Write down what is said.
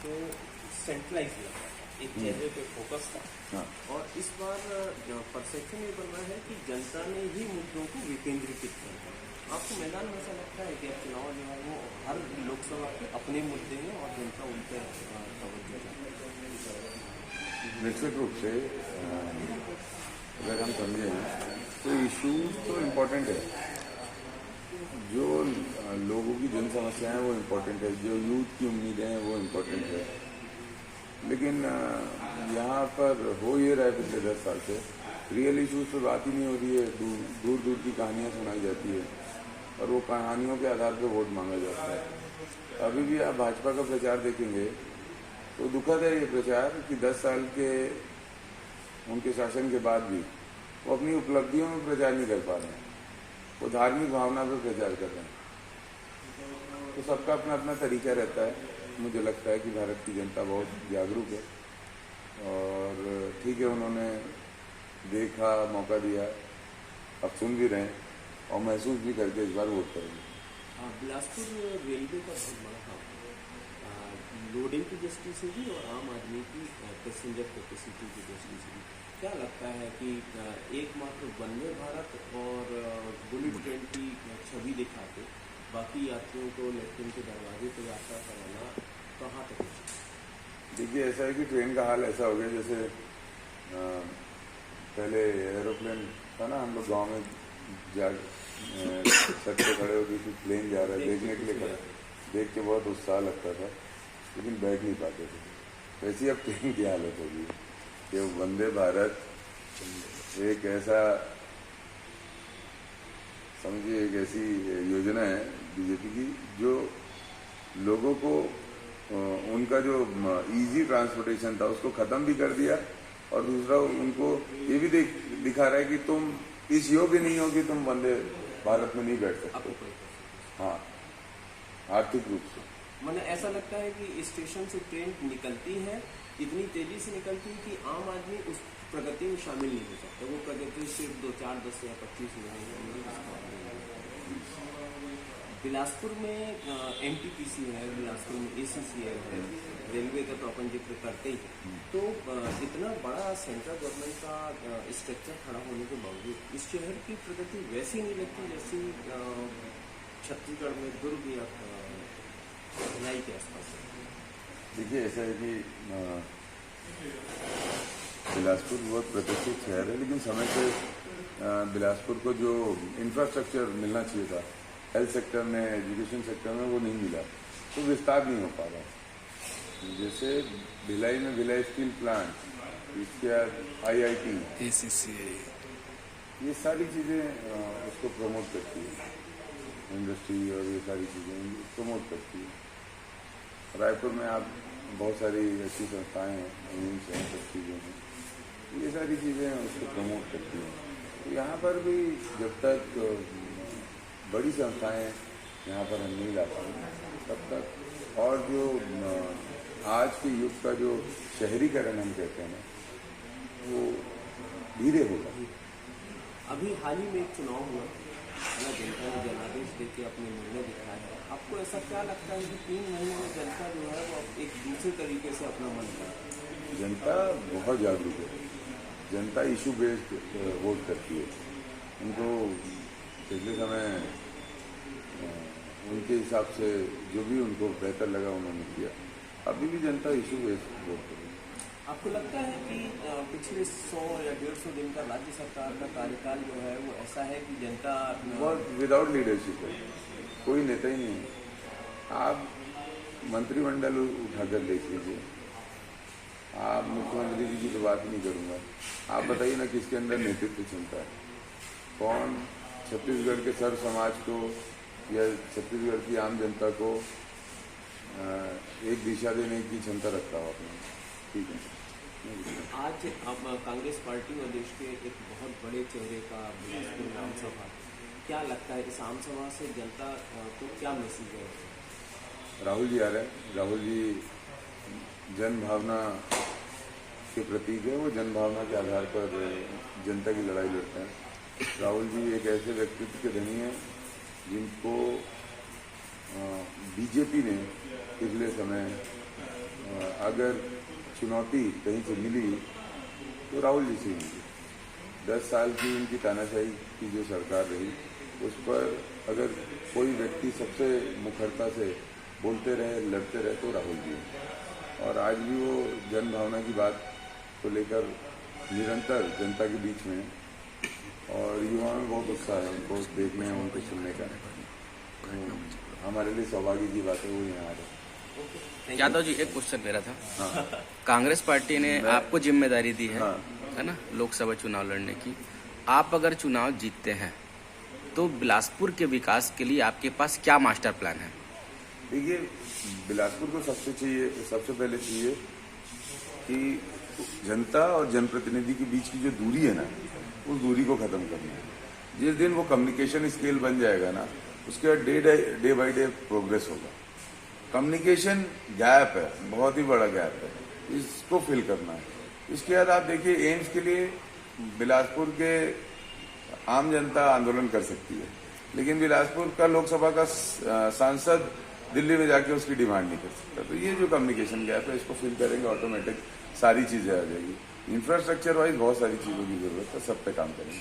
तो सेंट्रलाइज लग रहा था, एक चेहरे पे फोकस था। हाँ। और इस बार परसेप्शन ये बन रहा है कि जनता ने ही मुद्दों को विकेंद्रीकृत कर दिया। आपको मैदान में ऐसा लगता है कि अब चुनाव जो है वो हर लोकसभा के अपने मुद्दे हैं और जनता उन पर तवज्जो देती है? निश्चित रूप से अगर हम समझें तो इश्यूज तो इम्पोर्टेंट है, जो लोगों की जन समस्याएं हैं वो इम्पोर्टेंट है, जो यूथ की उम्मीदें हैं वो इम्पोर्टेंट है। लेकिन यहाँ पर हो ये रहा है पिछले 10 साल से रियल इश्यूज पर बात ही नहीं हो रही है, दूर दूर की कहानियाँ सुनाई जाती है और वो कहानियों के आधार पर वोट मांगा जाता है। अभी भी आप भाजपा का प्रचार देखेंगे तो दुखद है ये प्रचार कि 10 साल के उनके शासन के बाद भी वो अपनी उपलब्धियों में प्रचार नहीं कर पा रहे हैं, वो धार्मिक भावना पर प्रचार कर रहे हैं। तो सबका अपना अपना तरीका रहता है। मुझे लगता है कि भारत की जनता बहुत जागरूक है और ठीक है, उन्होंने देखा, मौका दिया, अब सुन भी रहे हैं और महसूस भी करके इस बार वोट करेंगे। बिलासपुर रेलवे का बहुत बड़ा काम लोडिंग की दृष्टि से भी और आम आदमी की पैसेंजर कैपेसिटी की दृष्टि से भी। क्या लगता है कि एकमात्र वंदे भारत और बुलेट ट्रेन की छवि दिखा के बाकी यात्रियों को लेफ्टिनेंट के दरवाजे पर यात्रा कराना कहाँ तक? देखिए, ऐसा है कि ट्रेन का हाल ऐसा हो गया जैसे पहले एरोप्लेन था ना, हम लोग गाँव में जा छत पे खड़े होकर कि प्लेन जा रहा है देखने के लिए खड़ा, देख के बहुत उत्साह लगता था, लेकिन बैठ नहीं पाते थे। वैसी अब ट्रेन की हालत होगी कि वंदे भारत एक ऐसा, समझिए, एक ऐसी योजना है बीजेपी की जो लोगों को उनका जो इजी ट्रांसपोर्टेशन था उसको ख़त्म भी कर दिया और दूसरा उनको ये भी दिखा रहा है कि तुम इस योग्य नहीं हो कि तुम वंदे भारत में नहीं बैठ सकते। हाँ, आर्थिक रूप से मैंने ऐसा लगता है कि स्टेशन से ट्रेन निकलती है, इतनी तेजी से निकलती है कि आम आदमी उस प्रगति में शामिल नहीं हो सकता। वो प्रगति सिर्फ 2, 4, 10 या 25 हो। बिलासपुर में एनटीपीसी है, बिलासपुर में एसीसीएल है, रेलवे का तो अपन जिक्र करते ही। तो इतना बड़ा सेंट्रल गवर्नमेंट का स्ट्रक्चर खड़ा होने के बावजूद इस शहर की प्रगति वैसी नहीं लगती जैसी छत्तीसगढ़ में दुर्ग या भिलाई के आसपास। देखिए, ऐसा है कि बिलासपुर बहुत प्रतिष्ठित शहर है, लेकिन समय से बिलासपुर को जो इंफ्रास्ट्रक्चर मिलना चाहिए था हेल्थ सेक्टर में, एजुकेशन सेक्टर में, वो नहीं मिला, तो विस्तार नहीं हो पा रहा। जैसे भिलाई में भिलाई स्टील प्लांट, इसके बाद IIT, ACCA, ये सारी चीज़ें उसको प्रमोट करती है, इंडस्ट्री और ये सारी चीज़ें प्रमोट करती है। रायपुर में आप बहुत सारी ऐसी संस्थाएं हैं, एम्स हैं, सब चीज़ें हैं, ये सारी चीज़ें उसको प्रमोट करती हैं। तो यहाँ पर भी जब तक बड़ी संस्थाएं यहाँ पर हम नहीं ला पाएंगे तब तक, और जो आज के युग का जो शहरीकरण हम कहते हैं वो धीरे होगा। अभी हाल ही में एक चुनाव हुआ, जनता ने जनादेश देके अपने निर्णय दिखाया है। आपको ऐसा क्या लगता है कि 3 महीने में जनता जो है वो एक दूसरे तरीके से अपना मन कर? जनता बहुत जागरूक है, जनता इशू बेस्ड वोट करती है। उनको पिछले समय उनके हिसाब से जो भी उनको बेहतर लगा उन्होंने किया। अभी भी जनता इशू बेस्ड वोट करेगी। आपको लगता है कि पिछले 100 या 150 दिन का राज्य सरकार का कार्यकाल जो है वो ऐसा है कि जनता बहुत विदाउट लीडरशिप है, कोई नेता ही नहीं है। आप मंत्रिमंडल उठाकर देख लीजिए, आप मुख्यमंत्री जी की तो बात नहीं करूँगा, आप बताइए ना किसके अंदर नेतृत्व क्षमता है? कौन छत्तीसगढ़ के सर्व समाज को या छत्तीसगढ़ की आम जनता को एक दिशा देने की क्षमता रखता हो अपने? ठीक है। आज अब कांग्रेस पार्टी और देश के एक बहुत बड़े चेहरे का बिलासपुर में आम सभा, क्या लगता है इस आम सभा से जनता को क्या मैसेज है? राहुल जी आ रहे हैं, राहुल जी जन भावना के प्रतीक है, वो जन भावना के आधार पर जनता की लड़ाई लड़ते हैं। राहुल जी एक ऐसे व्यक्तित्व के धनी हैं जिनको बीजेपी ने पिछले समय अगर चुनौती कहीं से मिली तो राहुल जी से मिली। 10 साल की उनकी तानाशाही की जो सरकार रही उस पर अगर कोई व्यक्ति सबसे मुखरता से बोलते रहे, लड़ते रहे तो राहुल जी हैं। और आज भी वो जन भावना की बात को लेकर निरंतर जनता के बीच में, और युवाओं में बहुत उत्साह है उनको देखने और उनको सुनने का। हमारे लिए सौभाग्य की बात है वो यहाँ आ रहे। यादव जी, एक क्वेश्चन मेरा था। हाँ कांग्रेस पार्टी ने आपको जिम्मेदारी दी है, हाँ। है ना, लोकसभा चुनाव लड़ने की। आप अगर चुनाव जीतते हैं तो बिलासपुर के विकास के लिए आपके पास क्या मास्टर प्लान है? देखिए, बिलासपुर को सबसे पहले चाहिए कि जनता और जनप्रतिनिधि के बीच की जो दूरी है ना, उस दूरी को खत्म करना है। जिस दिन वो कम्युनिकेशन स्किल बन जाएगा ना, उसके बाद डे बाय डे प्रोग्रेस होगा। कम्युनिकेशन गैप है, बहुत ही बड़ा गैप है, इसको फिल करना है। इसके बाद आप देखिए, एम्स के लिए बिलासपुर के आम जनता आंदोलन कर सकती है, लेकिन बिलासपुर का लोकसभा का सांसद दिल्ली में जाके उसकी डिमांड नहीं कर सकता। तो ये जो कम्युनिकेशन गैप है, इसको फिल करेंगे, ऑटोमेटिक सारी चीजें आ जाएगी। इंफ्रास्ट्रक्चर वाइज बहुत सारी चीजों की जरूरत है, सब पे काम करेंगे।